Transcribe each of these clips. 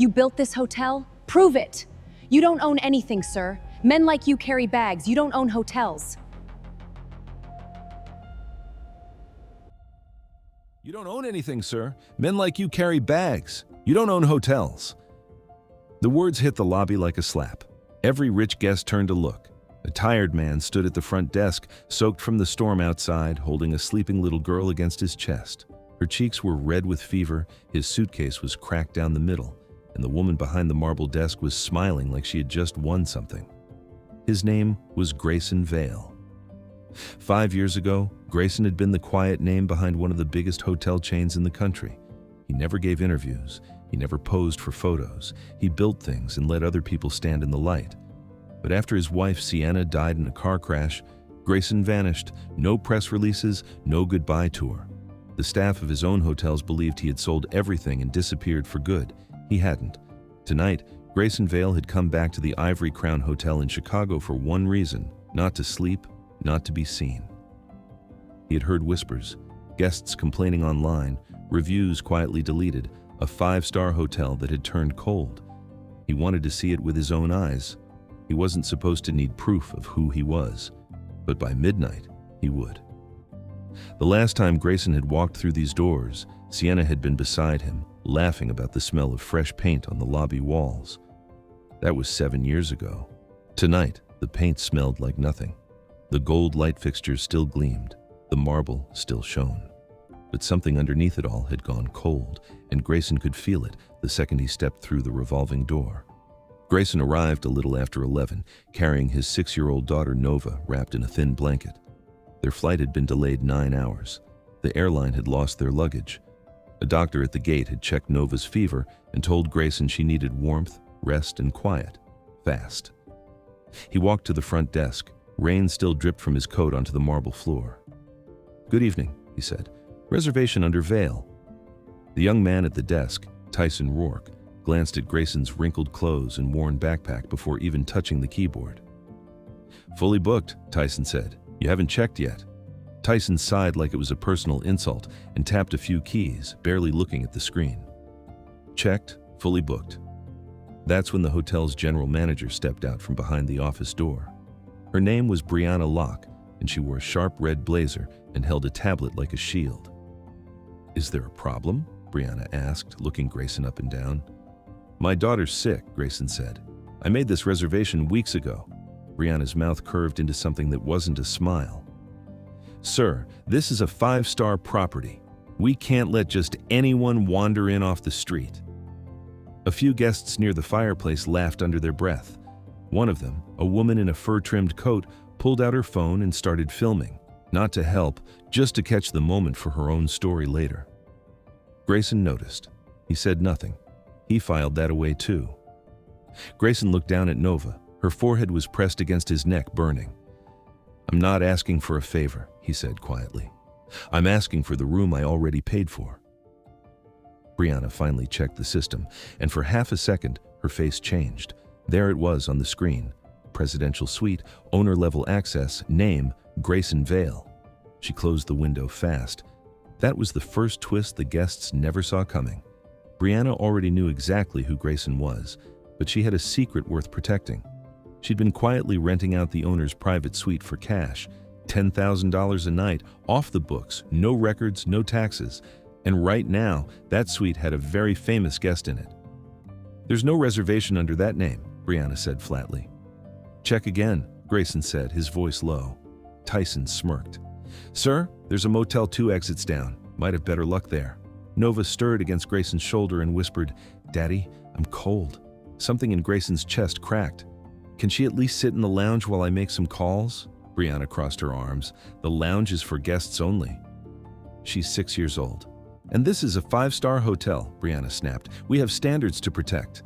You built this hotel? Prove it! You don't own anything, sir. Men like you carry bags. You don't own hotels. You don't own anything, sir. Men like you carry bags. You don't own hotels. The words hit the lobby like a slap. Every rich guest turned to look. A tired man stood at the front desk, soaked from the storm outside, holding a sleeping little girl against his chest. Her cheeks were red with fever, his suitcase was cracked down the middle, and the woman behind the marble desk was smiling like she had just won something. His name was Grayson Vale. 5 years ago, Grayson had been the quiet name behind one of the biggest hotel chains in the country. He never gave interviews. He never posed for photos. He built things and let other people stand in the light. But after his wife, Sienna, died in a car crash, Grayson vanished. No press releases, no goodbye tour. The staff of his own hotels believed he had sold everything and disappeared for good. He hadn't. Tonight, Grayson Vale had come back to the Ivory Crown Hotel in Chicago for one reason: not to sleep, not to be seen. He had heard whispers, guests complaining online, reviews quietly deleted, a 5-star hotel that had turned cold. He wanted to see it with his own eyes. He wasn't supposed to need proof of who he was, but by midnight, he would. The last time Grayson had walked through these doors, Sienna had been beside him, laughing about the smell of fresh paint on the lobby walls. That was 7 years ago. Tonight, the paint smelled like nothing. The gold light fixtures still gleamed, the marble still shone. But something underneath it all had gone cold, and Grayson could feel it the second he stepped through the revolving door. Grayson arrived a little after 11, carrying his 6-year-old daughter Nova wrapped in a thin blanket. Their flight had been delayed 9 hours. The airline had lost their luggage. A doctor at the gate had checked Nova's fever and told Grayson she needed warmth, rest, and quiet. Fast. He walked to the front desk. Rain still dripped from his coat onto the marble floor. "Good evening," he said. "Reservation under Vale." The young man at the desk, Tyson Rourke, glanced at Grayson's wrinkled clothes and worn backpack before even touching the keyboard. "Fully booked," Tyson said. "You haven't checked yet." Tyson sighed like it was a personal insult and tapped a few keys, barely looking at the screen. "Checked, fully booked." That's when the hotel's general manager stepped out from behind the office door. Her name was Brianna Locke, and she wore a sharp red blazer and held a tablet like a shield. "Is there a problem?" Brianna asked, looking Grayson up and down. "My daughter's sick," Grayson said. "I made this reservation weeks ago." Brianna's mouth curved into something that wasn't a smile. "Sir, this is a 5-star property. We can't let just anyone wander in off the street." A few guests near the fireplace laughed under their breath. One of them, a woman in a fur-trimmed coat, pulled out her phone and started filming, not to help, just to catch the moment for her own story later. Grayson noticed. He said nothing. He filed that away too. Grayson looked down at Nova. Her forehead was pressed against his neck, burning. "I'm not asking for a favor," he said quietly. "I'm asking for the room I already paid for." Brianna finally checked the system, and for half a second, her face changed. There it was on the screen. Presidential suite, owner-level access, name, Grayson Vale. She closed the window fast. That was the first twist the guests never saw coming. Brianna already knew exactly who Grayson was, but she had a secret worth protecting. She'd been quietly renting out the owner's private suite for cash, $10,000 a night, off the books, no records, no taxes. And right now, that suite had a very famous guest in it. "There's no reservation under that name," Brianna said flatly. "Check again," Grayson said, his voice low. Tyson smirked. "Sir, there's a Motel 2 exits down. Might have better luck there." Nova stirred against Grayson's shoulder and whispered, "Daddy, I'm cold." Something in Grayson's chest cracked. "Can she at least sit in the lounge while I make some calls?" Brianna crossed her arms. "The lounge is for guests only." "She's 6 years old. And this is a 5-star hotel," Brianna snapped. "We have standards to protect."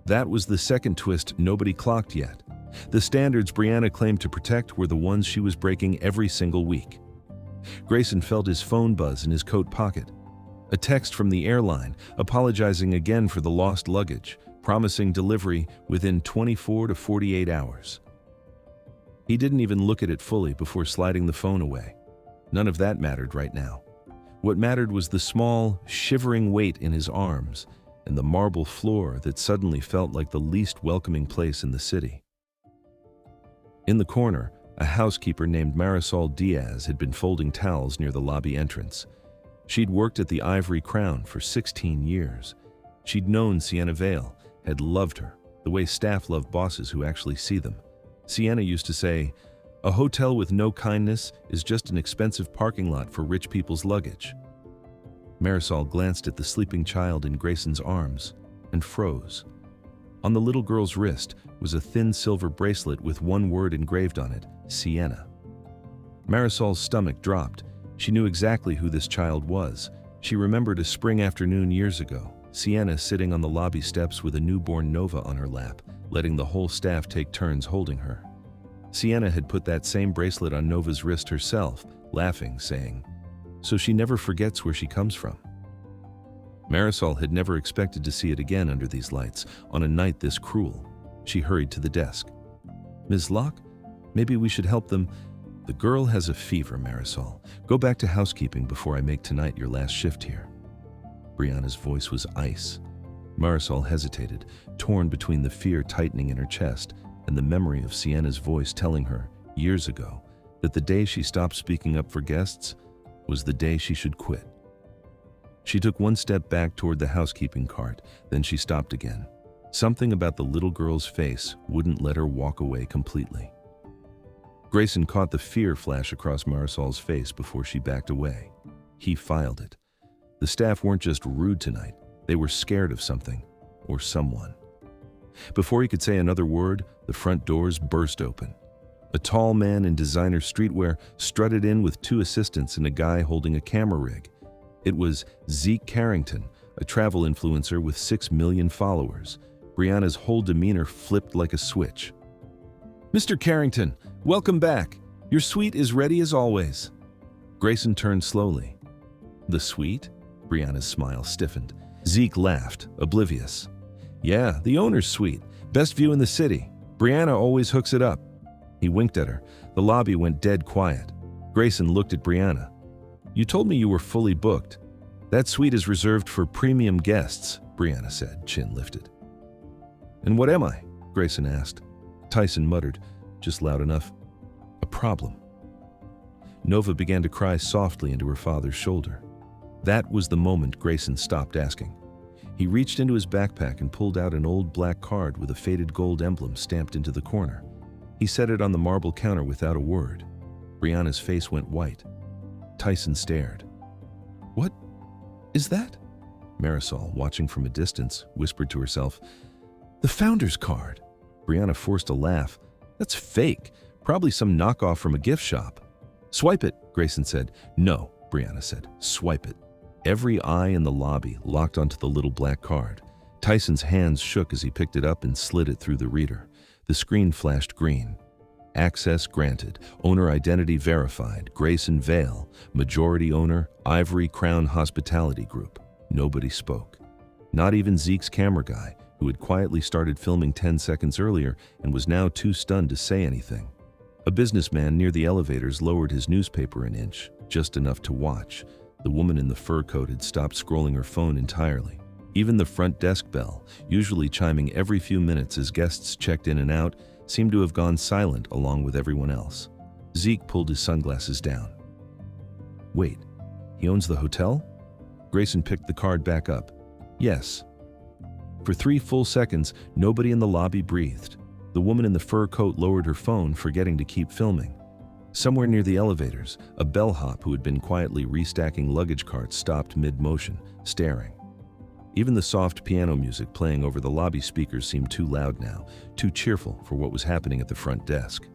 That was the second twist nobody clocked yet. The standards Brianna claimed to protect were the ones she was breaking every single week. Grayson felt his phone buzz in his coat pocket. A text from the airline, apologizing again for the lost luggage, promising delivery within 24 to 48 hours. He didn't even look at it fully before sliding the phone away. None of that mattered right now. What mattered was the small, shivering weight in his arms. and the marble floor that suddenly felt like the least welcoming place in the city. In the corner, a housekeeper named Marisol Diaz had been folding towels near the lobby entrance. She'd worked at the Ivory Crown for 16 years. She'd known Sienna Vale, had loved her, the way staff love bosses who actually see them. Sienna used to say, "A hotel with no kindness is just an expensive parking lot for rich people's luggage." Marisol glanced at the sleeping child in Grayson's arms and froze. On the little girl's wrist was a thin silver bracelet with one word engraved on it, Sienna. Marisol's stomach dropped. She knew exactly who this child was. She remembered a spring afternoon years ago, Sienna sitting on the lobby steps with a newborn Nova on her lap, letting the whole staff take turns holding her. Sienna had put that same bracelet on Nova's wrist herself, laughing, saying, "So she never forgets where she comes from." Marisol had never expected to see it again under these lights, on a night this cruel. She hurried to the desk. "Ms. Locke, maybe we should help them." "The girl has a fever, Marisol. Go back to housekeeping before I make tonight your last shift here." Brianna's voice was ice. Marisol hesitated, torn between the fear tightening in her chest and the memory of Sienna's voice telling her, years ago, that the day she stopped speaking up for guests was the day she should quit. She took one step back toward the housekeeping cart, then she stopped again. Something about the little girl's face wouldn't let her walk away completely. Grayson caught the fear flash across Marisol's face before she backed away. He filed it. The staff weren't just rude tonight, they were scared of something, or someone. Before he could say another word, the front doors burst open. A tall man in designer streetwear strutted in with two assistants and a guy holding a camera rig. It was Zeke Carrington, a travel influencer with 6 million followers. Brianna's whole demeanor flipped like a switch. "Mr. Carrington, welcome back. Your suite is ready as always." Grayson turned slowly. "The suite?" Brianna's smile stiffened. Zeke laughed, oblivious. "Yeah, the owner's suite. Best view in the city. Brianna always hooks it up." He winked at her. The lobby went dead quiet. Grayson looked at Brianna. "You told me you were fully booked." "That suite is reserved for premium guests," Brianna said, chin lifted. "And what am I?" Grayson asked. Tyson muttered, just loud enough, "A problem." Nova began to cry softly into her father's shoulder. That was the moment Grayson stopped asking. He reached into his backpack and pulled out an old black card with a faded gold emblem stamped into the corner. He set it on the marble counter without a word. Brianna's face went white. Tyson stared. "What is that?" Marisol, watching from a distance, whispered to herself, "The founder's card." Brianna forced a laugh. "That's fake. Probably some knockoff from a gift shop." "Swipe it," Grayson said. "No," Brianna said. "Swipe it." Every eye in the lobby locked onto the little black card. Tyson's hands shook as he picked it up and slid it through the reader. The screen flashed green. "Access granted. Owner identity verified. Grayson Vale. Majority owner, Ivory Crown Hospitality Group." Nobody spoke. Not even Zeke's camera guy, who had quietly started filming 10 seconds earlier and was now too stunned to say anything. A businessman near the elevators lowered his newspaper an inch, just enough to watch. The woman in the fur coat had stopped scrolling her phone entirely. Even the front desk bell, usually chiming every few minutes as guests checked in and out, seemed to have gone silent along with everyone else. Zeke pulled his sunglasses down. "Wait, he owns the hotel?" Grayson picked the card back up. "Yes." For 3 full seconds, nobody in the lobby breathed. The woman in the fur coat lowered her phone, forgetting to keep filming. Somewhere near the elevators, a bellhop who had been quietly restacking luggage carts stopped mid-motion, staring. Even the soft piano music playing over the lobby speakers seemed too loud now, too cheerful for what was happening at the front desk.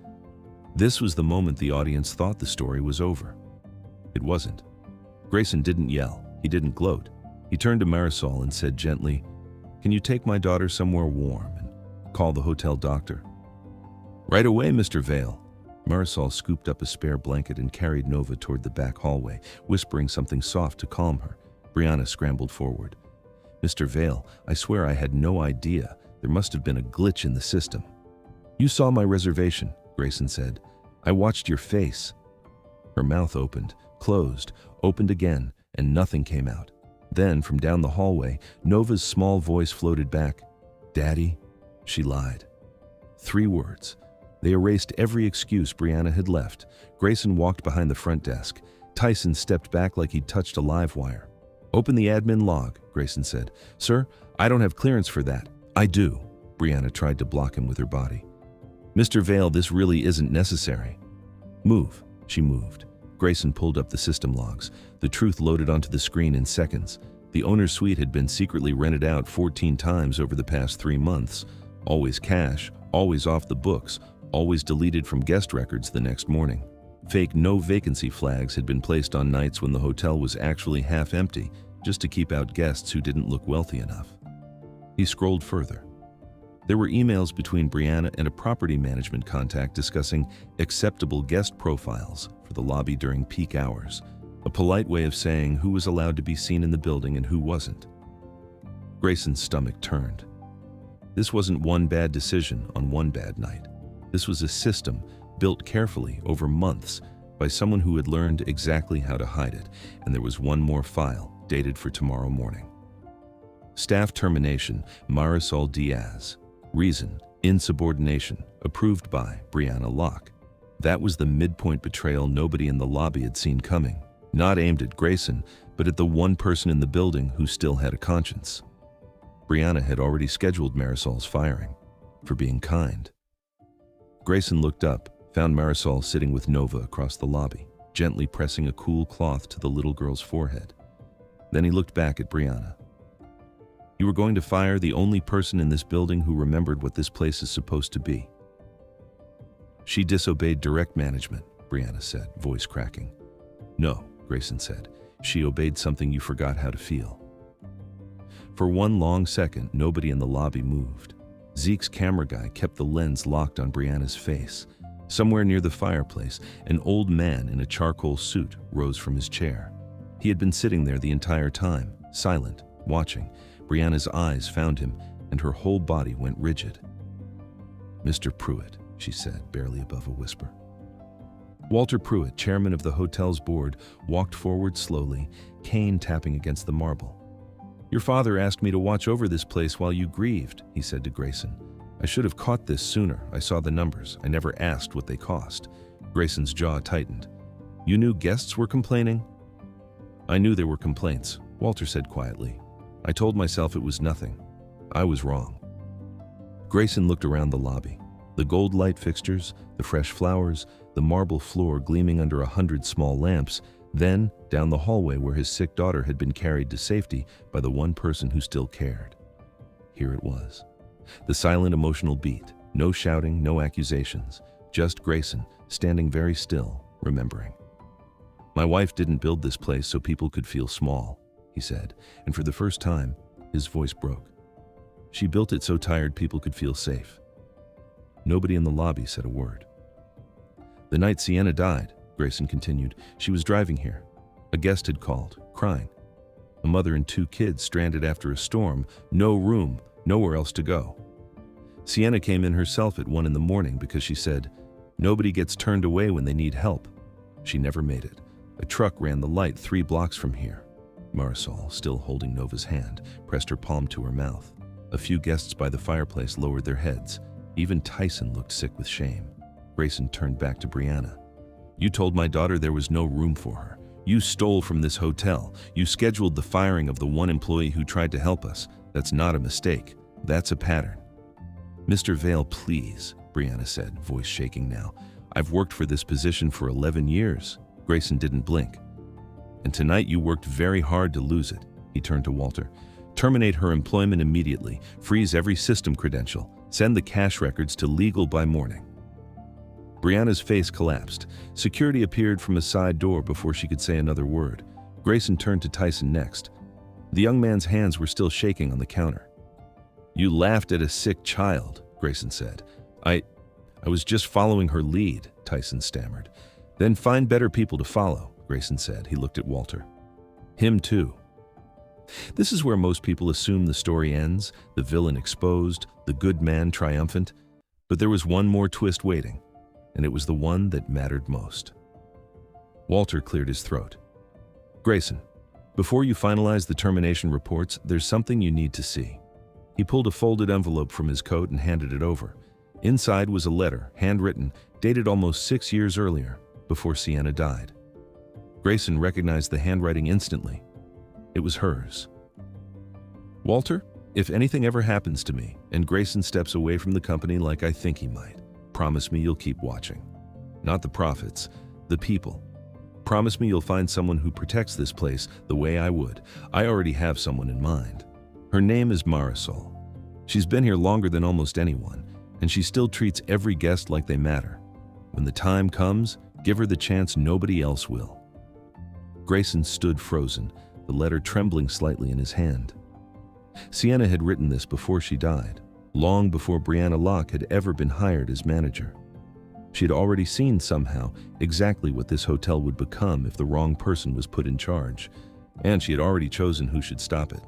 This was the moment the audience thought the story was over. It wasn't. Grayson didn't yell. He didn't gloat. He turned to Marisol and said gently, "Can you take my daughter somewhere warm and call the hotel doctor?" "Right away, Mr. Vale." Marisol scooped up a spare blanket and carried Nova toward the back hallway, whispering something soft to calm her. Brianna scrambled forward. "Mr. Vale, I swear I had no idea. There must have been a glitch in the system." "You saw my reservation," Grayson said. "I watched your face." Her mouth opened, closed, opened again, and nothing came out. Then, from down the hallway, Nova's small voice floated back. "Daddy?" She lied. 3 words. They erased every excuse Brianna had left. Grayson walked behind the front desk. Tyson stepped back like he'd touched a live wire. "Open the admin log," Grayson said. "Sir, I don't have clearance for that." "I do." Brianna tried to block him with her body. "Mr. Vale, this really isn't necessary." "Move." She moved. Grayson pulled up the system logs. The truth loaded onto the screen in seconds. The owner's suite had been secretly rented out 14 times over the past 3 months. Always cash, always off the books, always deleted from guest records the next morning. Fake no vacancy flags had been placed on nights when the hotel was actually half empty, just to keep out guests who didn't look wealthy enough. He scrolled further. There were emails between Brianna and a property management contact discussing acceptable guest profiles for the lobby during peak hours, a polite way of saying who was allowed to be seen in the building and who wasn't. Grayson's stomach turned. This wasn't one bad decision on one bad night. This was a system built carefully over months by someone who had learned exactly how to hide it, and there was one more file dated for tomorrow morning. Staff termination, Marisol Diaz. Reason, insubordination, approved by Brianna Locke. That was the midpoint betrayal nobody in the lobby had seen coming, not aimed at Grayson, but at the one person in the building who still had a conscience. Brianna had already scheduled Marisol's firing, for being kind. Grayson looked up, found Marisol sitting with Nova across the lobby, gently pressing a cool cloth to the little girl's forehead. Then he looked back at Brianna. "You were going to fire the only person in this building who remembered what this place is supposed to be." "She disobeyed direct management," Brianna said, voice cracking. "No," Grayson said. "She obeyed something you forgot how to feel." For one long second, nobody in the lobby moved. Zeke's camera guy kept the lens locked on Brianna's face. Somewhere near the fireplace, an old man in a charcoal suit rose from his chair. He had been sitting there the entire time, silent, watching. Brianna's eyes found him, and her whole body went rigid. "Mr. Pruitt," she said, barely above a whisper. Walter Pruitt, chairman of the hotel's board, walked forward slowly, cane tapping against the marble. "Your father asked me to watch over this place while you grieved," he said to Grayson. "I should have caught this sooner. I saw the numbers. I never asked what they cost." Grayson's jaw tightened. "You knew guests were complaining?" "I knew there were complaints," Walter said quietly. "I told myself it was nothing. I was wrong." Grayson looked around the lobby. The gold light fixtures, the fresh flowers, the marble floor gleaming under 100 small lamps, then down the hallway where his sick daughter had been carried to safety by the one person who still cared. Here it was. The silent emotional beat, no shouting, no accusations, just Grayson standing very still, remembering. "My wife didn't build this place so people could feel small," he said, and for the first time, his voice broke. "She built it so tired people could feel safe." Nobody in the lobby said a word. "The night Sienna died," Grayson continued, "she was driving here. A guest had called, crying. A mother and 2 kids stranded after a storm, no room, nowhere else to go. Sienna came in herself at 1 in the morning because she said, 'Nobody gets turned away when they need help.' She never made it. A truck ran the light 3 blocks from here." Marisol, still holding Nova's hand, pressed her palm to her mouth. A few guests by the fireplace lowered their heads. Even Tyson looked sick with shame. Grayson turned back to Brianna. "You told my daughter there was no room for her. You stole from this hotel. You scheduled the firing of the one employee who tried to help us. That's not a mistake. That's a pattern." "Mr. Vale, please," Brianna said, voice shaking now. "I've worked for this position for 11 years. Grayson didn't blink. "And tonight you worked very hard to lose it." He turned to Walter. "Terminate her employment immediately. Freeze every system credential. Send the cash records to legal by morning." Brianna's face collapsed. Security appeared from a side door before she could say another word. Grayson turned to Tyson next. The young man's hands were still shaking on the counter. "You laughed at a sick child," Grayson said. I was just following her lead," Tyson stammered. "Then find better people to follow," Grayson said. He looked at Walter. "Him too." This is where most people assume the story ends, the villain exposed, the good man triumphant. But there was one more twist waiting, and it was the one that mattered most. Walter cleared his throat. "Grayson, Before you finalize the termination reports, there's something you need to see. He pulled a folded envelope from his coat and handed it over. Inside was a letter, handwritten, dated almost 6 years earlier, before Sienna died. Grayson recognized the handwriting instantly. It was hers. Walter, if anything ever happens to me and Grayson steps away from the company like I think he might, promise me you'll keep watching. Not the profits, the people. Promise me you'll find someone who protects this place the way I would. I already have someone in mind. Her name is Marisol. She's been here longer than almost anyone, and she still treats every guest like they matter. When the time comes, give her the chance nobody else will. Grayson stood frozen, the letter trembling slightly in his hand. Sienna had written this before she died, long before Brianna Locke had ever been hired as manager. She had already seen somehow exactly what this hotel would become if the wrong person was put in charge, and she had already chosen who should stop it.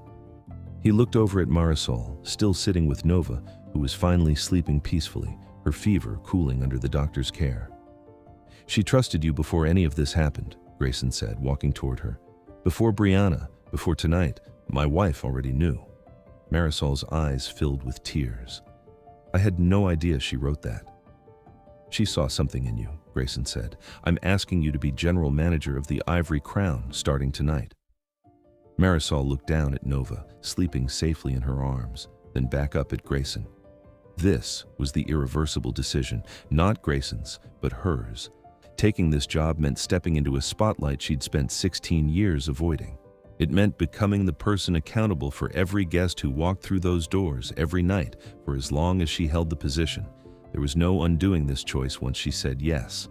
He looked over at Marisol, still sitting with Nova, who was finally sleeping peacefully, her fever cooling under the doctor's care. She trusted you before any of this happened, Grayson said, walking toward her. Before Brianna, before tonight, my wife already knew. Marisol's eyes filled with tears. I had no idea she wrote that. She saw something in you, Grayson said. I'm asking you to be general manager of the Ivory Crown starting tonight. Marisol looked down at Nova, sleeping safely in her arms, then back up at Grayson. This was the irreversible decision, not Grayson's, but hers. Taking this job meant stepping into a spotlight she'd spent 16 years avoiding. It meant becoming the person accountable for every guest who walked through those doors every night for as long as she held the position. There was no undoing this choice once she said yes.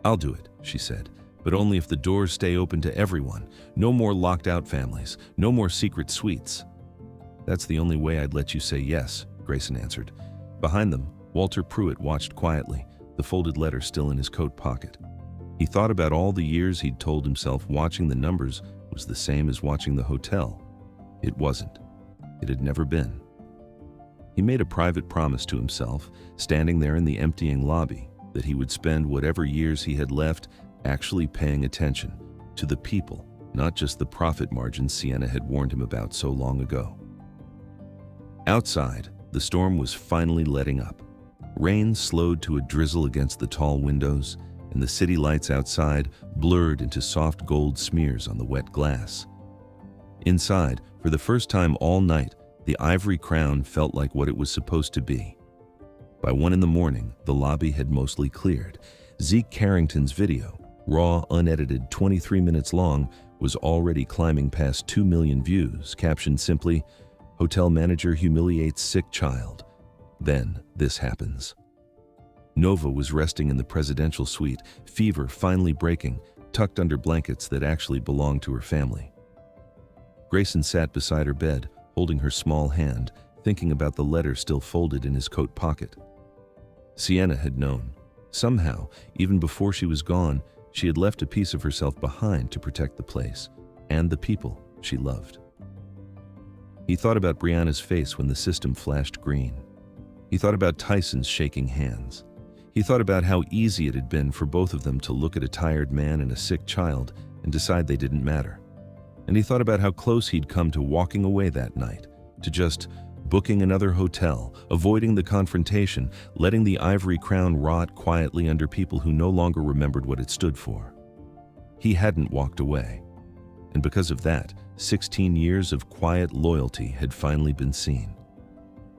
I'll do it, she said, but only if the doors stay open to everyone. No more locked-out families, no more secret suites. That's the only way I'd let you say yes, Grayson answered. Behind them, Walter Pruitt watched quietly, the folded letter still in his coat pocket. He thought about all the years he'd told himself watching the numbers was the same as watching the hotel. It wasn't. It had never been. He made a private promise to himself, standing there in the emptying lobby, that he would spend whatever years he had left actually paying attention to the people, not just the profit margins Sienna had warned him about so long ago. Outside, the storm was finally letting up. Rain slowed to a drizzle against the tall windows, and the city lights outside blurred into soft gold smears on the wet glass. Inside, for the first time all night, the Ivory Crown felt like what it was supposed to be. By 1 a.m, the lobby had mostly cleared. Zeke Carrington's video, raw, unedited, 23 minutes long, was already climbing past 2 million views, captioned simply, "Hotel manager humiliates sick child. Then this happens." Nova was resting in the presidential suite, fever finally breaking, tucked under blankets that actually belonged to her family. Grayson sat beside her bed, holding her small hand, thinking about the letter still folded in his coat pocket. Sienna had known. Somehow, even before she was gone, she had left a piece of herself behind to protect the place and the people she loved. He thought about Brianna's face when the system flashed green. He thought about Tyson's shaking hands. He thought about how easy it had been for both of them to look at a tired man and a sick child and decide they didn't matter. And he thought about how close he'd come to walking away that night, to just booking another hotel, avoiding the confrontation, letting the Ivory Crown rot quietly under people who no longer remembered what it stood for. He hadn't walked away. And because of that, 16 years of quiet loyalty had finally been seen.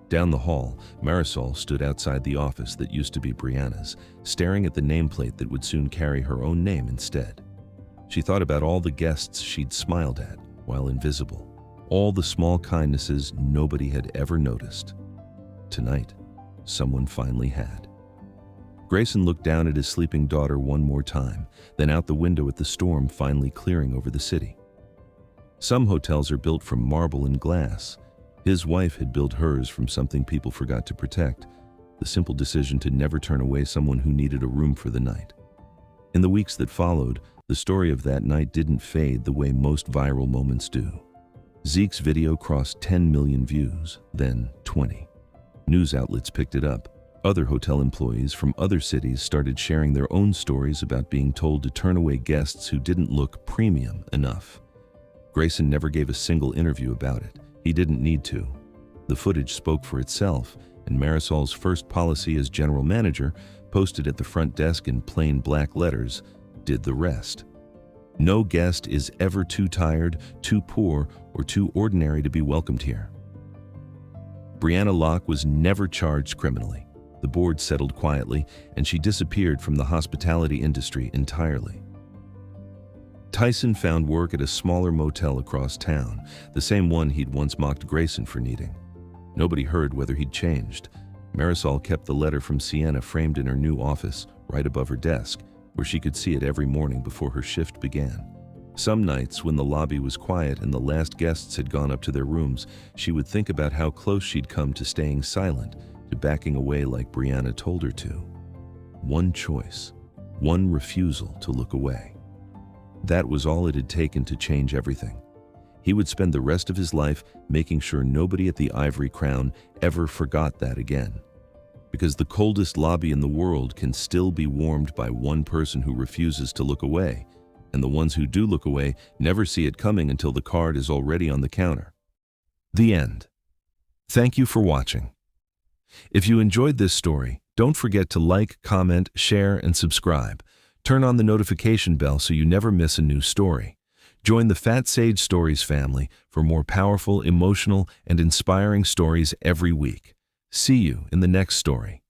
Down the hall, Marisol stood outside the office that used to be Brianna's, staring at the nameplate that would soon carry her own name instead. She thought about all the guests she'd smiled at, while invisible, all the small kindnesses nobody had ever noticed. Tonight, someone finally had. Grayson looked down at his sleeping daughter one more time, then out the window at the storm finally clearing over the city. Some hotels are built from marble and glass. His wife had built hers from something people forgot to protect, the simple decision to never turn away someone who needed a room for the night. In the weeks that followed, the story of that night didn't fade the way most viral moments do. Zeke's video crossed 10 million views, then 20. News outlets picked it up. Other hotel employees from other cities started sharing their own stories about being told to turn away guests who didn't look premium enough. Grayson never gave a single interview about it. He didn't need to. The footage spoke for itself, and Marisol's first policy as general manager, posted at the front desk in plain black letters, did the rest. No guest is ever too tired, too poor, or too ordinary to be welcomed here. Brianna Locke was never charged criminally. The board settled quietly, and she disappeared from the hospitality industry entirely. Tyson found work at a smaller motel across town, the same one he'd once mocked Grayson for needing. Nobody heard whether he'd changed. Marisol kept the letter from Sienna framed in her new office, right above her desk, where she could see it every morning before her shift began. Some nights, when the lobby was quiet and the last guests had gone up to their rooms, she would think about how close she'd come to staying silent, to backing away like Brianna told her to. One choice, one refusal to look away. That was all it had taken to change everything. He would spend the rest of his life making sure nobody at the Ivory Crown ever forgot that again. Because the coldest lobby in the world can still be warmed by one person who refuses to look away, and the ones who do look away never see it coming until the card is already on the counter. The end. Thank you for watching. If you enjoyed this story, don't forget to like, comment, share, and subscribe. Turn on the notification bell so you never miss a new story. Join the Fat Sage Stories family for more powerful, emotional, and inspiring stories every week. See you in the next story.